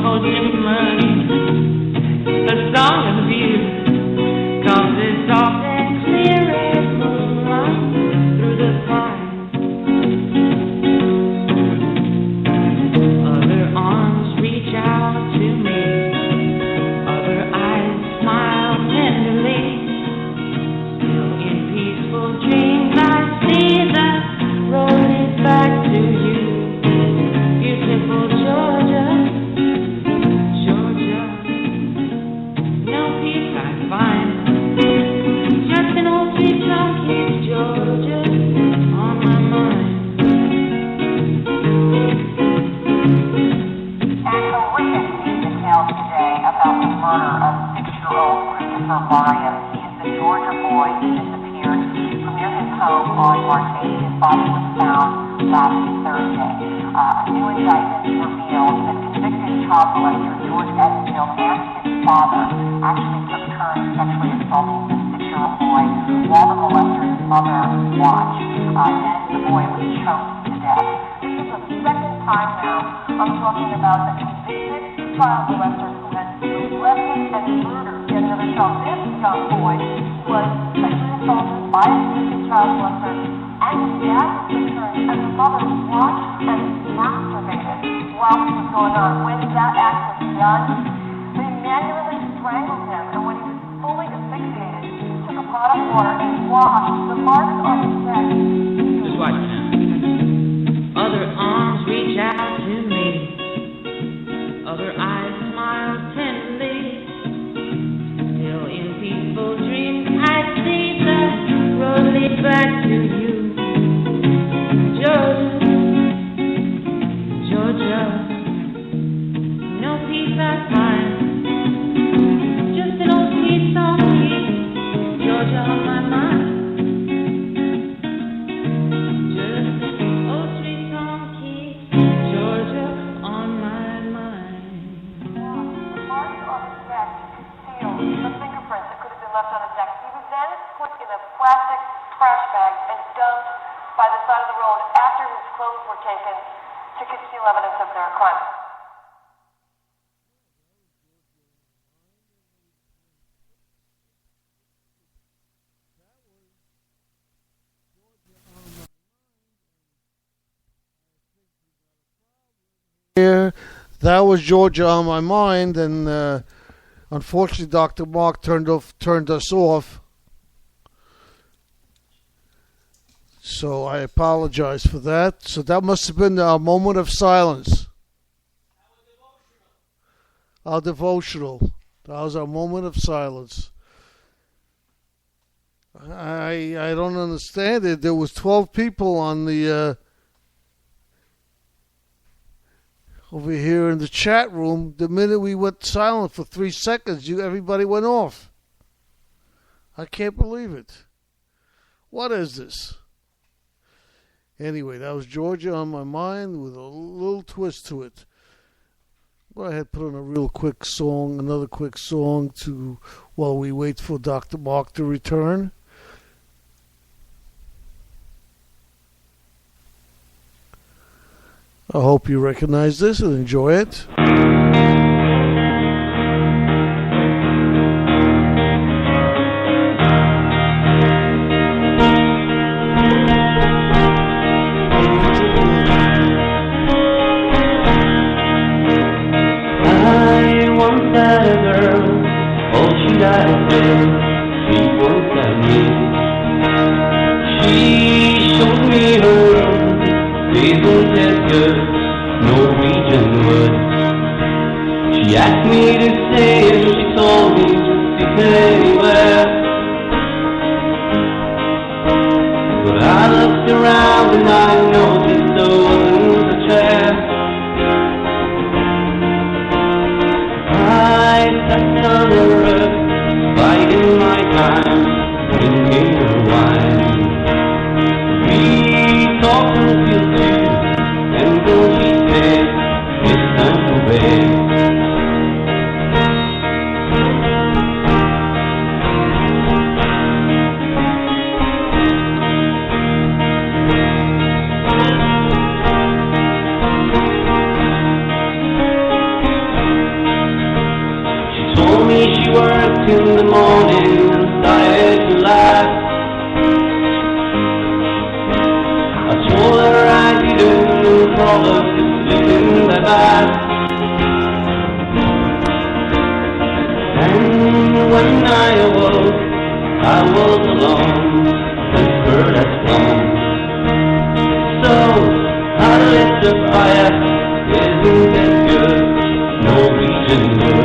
ocean money, a song of view, 'cause it's soft and clear as moonlight through the pines. Other arms reach out to me, other eyes smile tenderly. Still in peaceful dreams I see the road leads back to you. Beautiful Georgia, Georgia, no peace I find. Just an old sweet song keeps Georgia on my mind. An horrific news details today about the murder of 6-year-old Christopher Marion. He is the Georgia boy who disappeared from near his home on March 8th. His body was found last Thursday. A new indictment revealed that convicted child molester George Edfield and his father actually took turns sexually assaulting the 6-year-old boy while the molester's mother watched. Then the boy was choked to death. This is the second time now I'm talking about the convicted child molester who had molested and murdered yet another child. This young boy was sexually assaulted by a convicted child molester, and his dad took turns, and the mother watched and masturbated while this was going on. When that act was done, they manually strangled him, and when he was fully asphyxiated, took a pot of water and washed the marks on his neck. Just watch now. Other arms reach out to me, other eyes smile tenderly. Still in peaceful dreams I see the road leads back to you. Georgia, Georgia, no peace I find. Just an old sweet song keeps Georgia on my mind. Just an old sweet song keeps Georgia on my mind. The marks on his neck sealed the fingerprints that could have been left on his neck. He was then put in a plastic trash bag and dumped by the side of the road after his clothes were taken to conceal evidence of their crime. Here, that was Georgia on my mind, and unfortunately, Dr. Marc turned us off. So I apologize for that. So that must have been our moment of silence. Our devotional. That was our moment of silence. I don't understand it. There was 12 people on the over here in the chat room. The minute we went silent for 3 seconds, everybody went off. I can't believe it. What is this? Anyway, that was Georgia on my mind with a little twist to it. Go ahead, put on a real quick song, another quick song while we wait for Dr. Marc to return. I hope you recognize this and enjoy it. Had a girl, all she died with, she once had me. She showed me her room, Basil said good, Norwegian wood. She asked me to stay and she told me to sit anywhere. But I looked around and I noticed there wasn't a chair. I sat on the roof, biding my time, drinking her wine. We talked until 2, and then she said, it's time to bed. told me she worked in the morning and started to laugh. I told her I didn't bother to sleep in the bath. And when I awoke, I was alone, the bird had flown. So I lit the fire, isn't that good? Norwegian wood.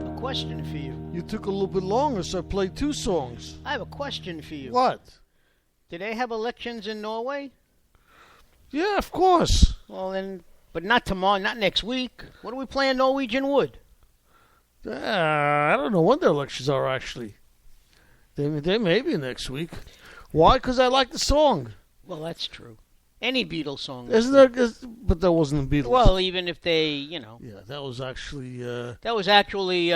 A question for you. You took a little bit longer, so I played 2 songs. I have a question for you. What? Do they have elections in Norway? Yeah, of course. Well, then, but not tomorrow, not next week. What are we playing Norwegian Wood? I don't know when the elections are, actually. They may be next week. Why? Because I like the song. Well, that's true. Any Beatles song. Isn't there? But that wasn't the Beatles. Well, even if they, you know. Yeah, that was actually... That was actually...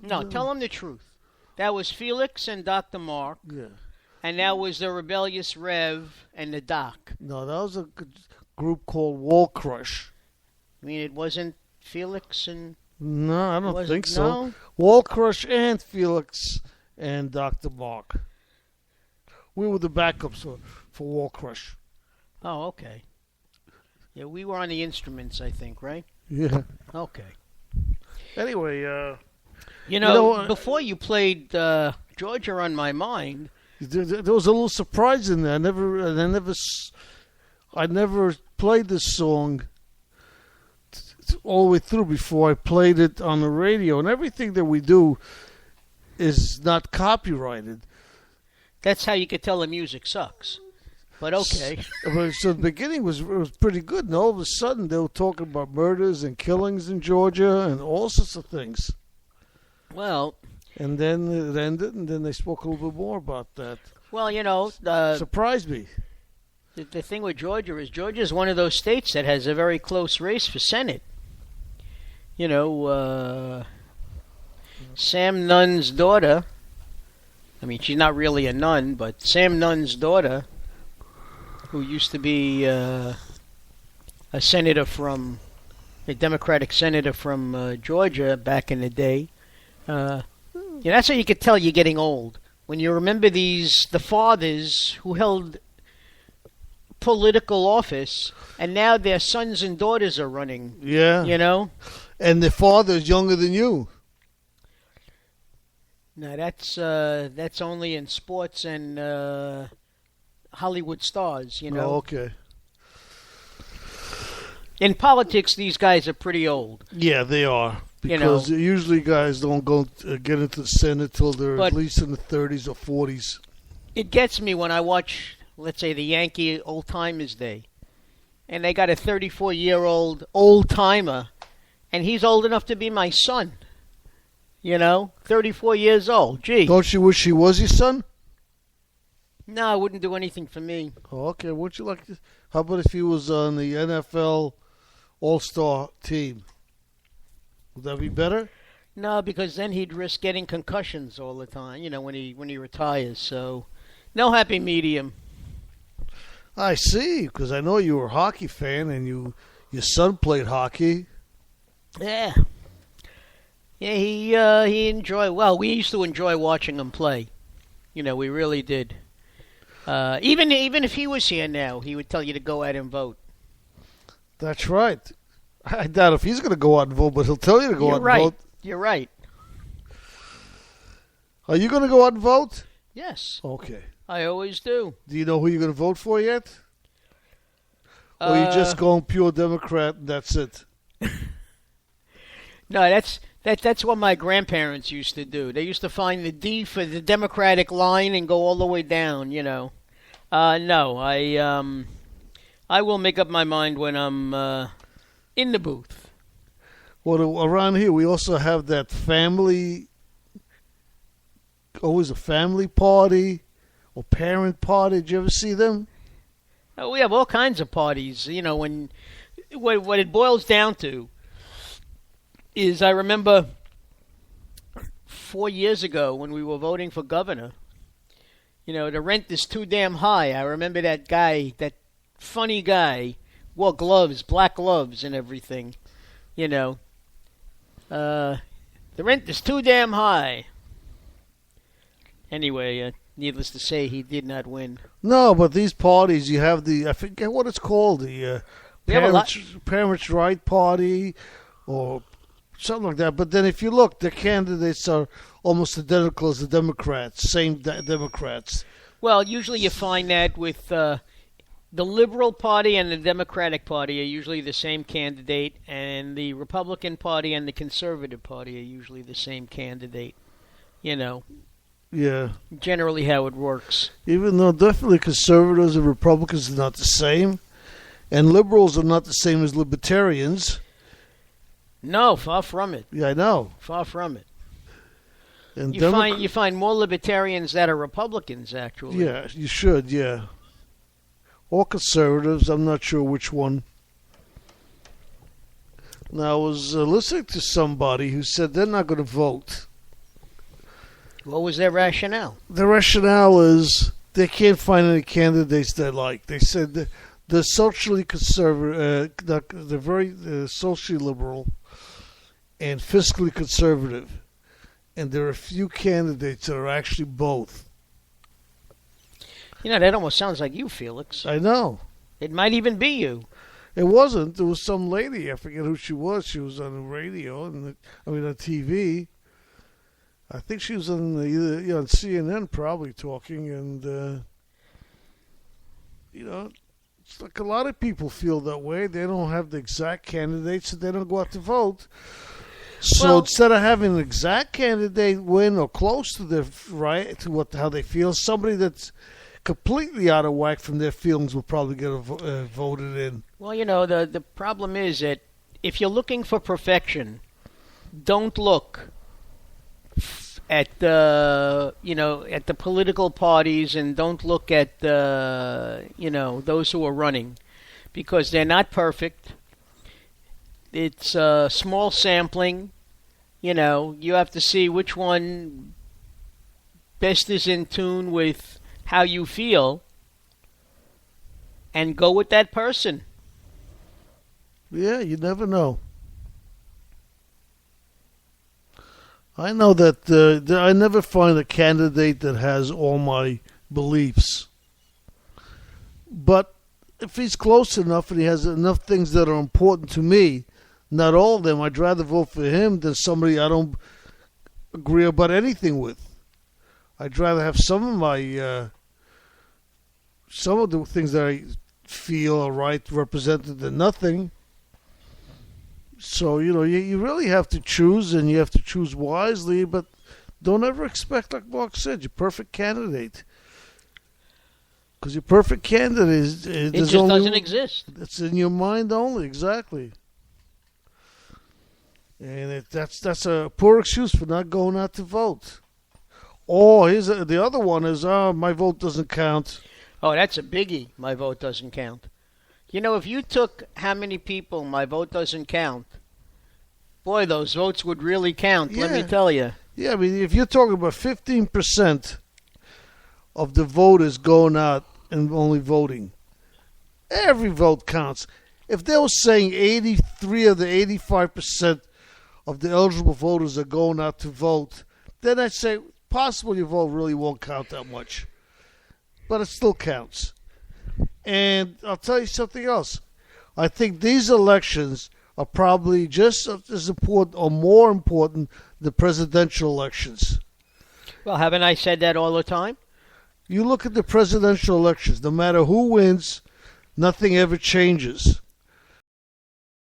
No, tell them the truth. That was Felix and Dr. Marc. Yeah. And that was the Rebellious Rev and the Doc. No, that was a group called Wall Crush. I mean, it wasn't Felix and... No, I don't think so. No? Wall Crush and Felix and Dr. Marc. We were the backups for Wall Crush. Oh, okay. Yeah, we were on the instruments, I think, right? Yeah. Okay. Anyway, You know, before you played Georgia on My Mind... There was a little surprise in there. I never played this song all the way through before I played it on the radio. And everything that we do is not copyrighted. That's how you could tell the music sucks. But okay. So the beginning was pretty good, and all of a sudden they were talking about murders and killings in Georgia and all sorts of things. Well... And then it ended, and then they spoke a little bit more about that. Well, you know... Surprised me. The thing with Georgia is one of those states that has a very close race for Senate. You know, Sam Nunn's daughter... I mean, she's not really a nun, but Sam Nunn's daughter, who used to be a senator from... a Democratic senator from Georgia back in the day... Yeah, that's how you could tell you're getting old. When you remember the fathers who held political office, and now their sons and daughters are running. Yeah. You know? And the father's younger than you. Now, that's only in sports and Hollywood stars, you know? Oh, okay. In politics, these guys are pretty old. Yeah, they are. Because usually guys don't go get into the Senate till they're at least in the 30s or 40s. It gets me when I watch, let's say, the Yankee Old Timers Day. And they got a 34-year-old old-timer. And he's old enough to be my son. You know? 34 years old. Gee. Don't you wish he was your son? No, it wouldn't do anything for me. Oh, okay. Wouldn't you like to... How about if he was on the NFL All-Star team? Would that be better? No, because then he'd risk getting concussions all the time, you know, when he retires. So, no happy medium. I see, because I know you were a hockey fan and your son played hockey. Yeah. Yeah, he enjoyed... Well, we used to enjoy watching him play. You know, we really did. Even if he was here now, he would tell you to go out and vote. That's right. I doubt if he's going to go out and vote, but he'll tell you to go out and vote. You're right. Are you going to go out and vote? Yes. Okay. I always do. Do you know who you're going to vote for yet? Or you just going pure Democrat and that's it? No, that's what my grandparents used to do. They used to find the D for the Democratic line and go all the way down, you know. No, I will make up my mind when I'm in the booth. Well, around here we also have that family, always a family party or parent party. Did you ever see them? We have all kinds of parties. You know, what it boils down to is I remember 4 years ago when we were voting for governor, the rent is too damn high. I remember that guy, that funny guy, wore gloves, black gloves and everything. The rent is too damn high. Anyway, needless to say, he did not win. No, but these parties, you have I forget what it's called, the Parents' Right Party or something like that. But then if you look, the candidates are almost identical as the Democrats, same Democrats. Well, usually you find that with the Liberal Party and the Democratic Party are usually the same candidate, and the Republican Party and the Conservative Party are usually the same candidate. Yeah. Generally how it works. Even though definitely conservatives and Republicans are not the same, and liberals are not the same as libertarians. No, far from it. Yeah, I know. Far from it. And you find more libertarians that are Republicans, actually. Yeah, you should, yeah. Or conservatives, I'm not sure which one. Now, I was listening to somebody who said they're not going to vote. What was their rationale? The rationale is they can't find any candidates they like. They said that they're socially conservative, they're very socially liberal and fiscally conservative. And there are a few candidates that are actually both. That almost sounds like you, Felix. I know. It might even be you. It wasn't. There was some lady. I forget who she was. She was on the radio, on TV. I think she was on CNN probably talking. And, it's like a lot of people feel that way. They don't have the exact candidates, so they don't go out to vote. So instead of having an exact candidate win or close to how they feel, somebody that's completely out of whack from their feelings will probably get voted in. Well, the problem is that if you're looking for perfection, don't look at the political parties, and don't look at those who are running, because they're not perfect. It's a small sampling. You have to see which one best is in tune with how you feel and go with that person. Yeah, you never know. I know that I never find a candidate that has all my beliefs. But if he's close enough and he has enough things that are important to me, not all of them, I'd rather vote for him than somebody I don't agree about anything with. I'd rather have some of the things that I feel are right represented than nothing. So, you really have to choose, and you have to choose wisely, but don't ever expect, like Marc said, your perfect candidate. Because your perfect candidate it just doesn't exist. It's in your mind only, exactly. And that's a poor excuse for not going out to vote. Or the other one is, my vote doesn't count. Oh, that's a biggie. My vote doesn't count. If you took how many people my vote doesn't count, boy, those votes would really count, let me tell you. Yeah, I mean, if you're talking about 15% of the voters going out and only voting, every vote counts. If they were saying 83 of the 85% of the eligible voters are going out to vote, then I'd say possibly your vote really won't count that much. But it still counts. And I'll tell you something else. I think these elections are probably just as important or more important than presidential elections. Well, haven't I said that all the time? You look at the presidential elections, no matter who wins, nothing ever changes.